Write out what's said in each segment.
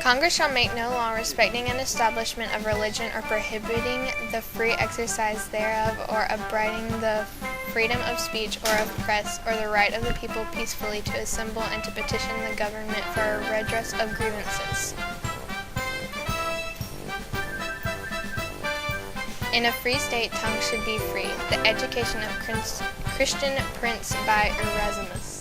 Congress shall make no law respecting an establishment of religion or prohibiting the free exercise thereof or abriding the freedom of speech or of press or the right of the people peacefully to assemble and to petition the government for a redress of grievances. In a free state, tongues should be free. The Education of Christian Prince by Erasmus.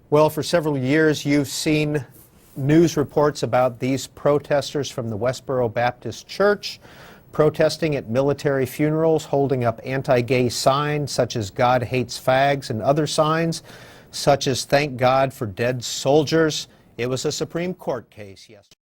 Well, for several years, you've seen news reports about these protesters from the Westboro Baptist Church protesting at military funerals, holding up anti-gay signs such as God hates fags and other signs such as thank God for dead soldiers. It was a Supreme Court case yesterday.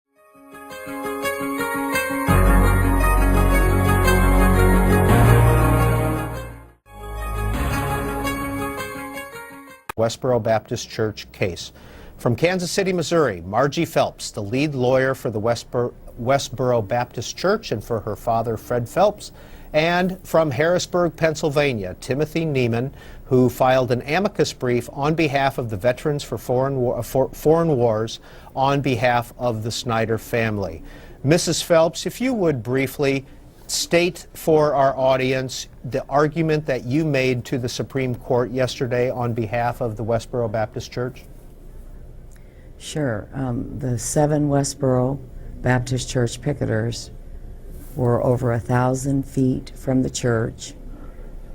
Westboro Baptist Church case. From Kansas City, Missouri, Margie Phelps, the lead lawyer for the Westboro Baptist Church and for her father, Fred Phelps. And from Harrisburg, Pennsylvania, Timothy Neiman, who filed an amicus brief on behalf of the Veterans for Foreign Wars on behalf of the Snyder family. Mrs. Phelps, if you would briefly state for our audience the argument that you made to the Supreme Court yesterday on behalf of the Westboro Baptist Church. Sure. The 7 Westboro Baptist Church picketers were over 1,000 feet from the church.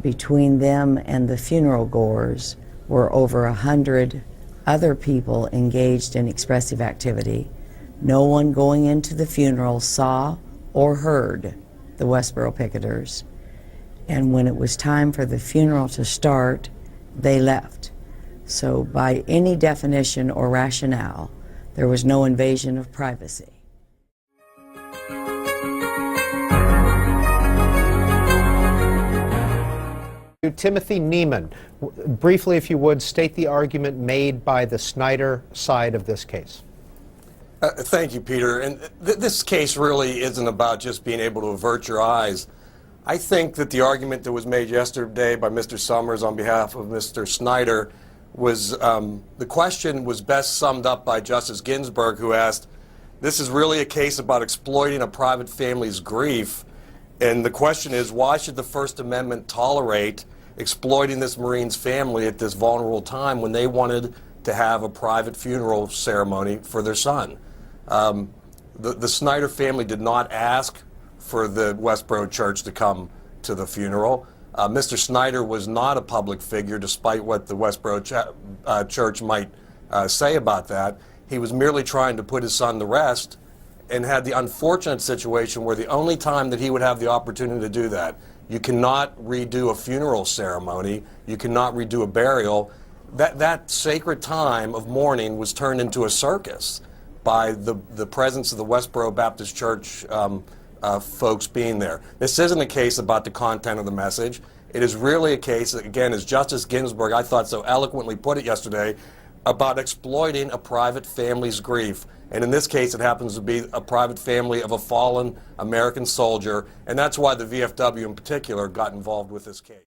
Between them and the funeral goers were over 100 other people engaged in expressive activity. No one going into the funeral saw or heard the Westboro picketers. And when it was time for the funeral to start, they left. So by any definition or rationale, there was no invasion of privacy. Timothy Neiman, briefly, if you would, state the argument made by the Snyder side of this case. Thank you, Peter. And this case really isn't about just being able to avert your eyes. I think that the argument that was made yesterday by Mr. Summers on behalf of Mr. Snyder was, the question was best summed up by Justice Ginsburg, who asked, this is really a case about exploiting a private family's grief. And the question is, why should the First Amendment tolerate exploiting this Marine's family at this vulnerable time when they wanted to have a private funeral ceremony for their son? The Snyder family did not ask for the Westboro Church to come to the funeral. Mr. Snyder was not a public figure, despite what the Westboro Church might say about that. He was merely trying to put his son to rest and had the unfortunate situation where the only time that he would have the opportunity to do that, you cannot redo a funeral ceremony, you cannot redo a burial. That sacred time of mourning was turned into a circus by the presence of the Westboro Baptist Church folks being there. This isn't a case about the content of the message. It is really a case, again, as Justice Ginsburg, I thought, so eloquently put it yesterday, about exploiting a private family's grief. And in this case, it happens to be a private family of a fallen American soldier, and that's why the VFW in particular got involved with this case.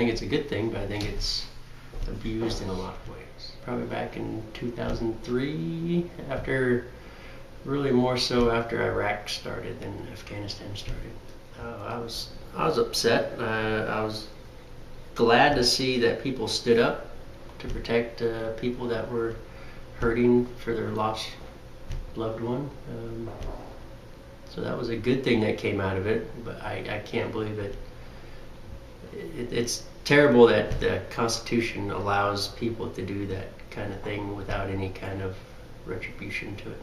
It's a good thing, but I think it's abused in a lot of ways. Probably back in 2003, after, really more so after Iraq started than Afghanistan started. I was upset. I was glad to see that people stood up to protect people that were hurting for their lost loved one. So that was a good thing that came out of it, but I can't believe it. It's terrible that the Constitution allows people to do that kind of thing without any kind of retribution to it.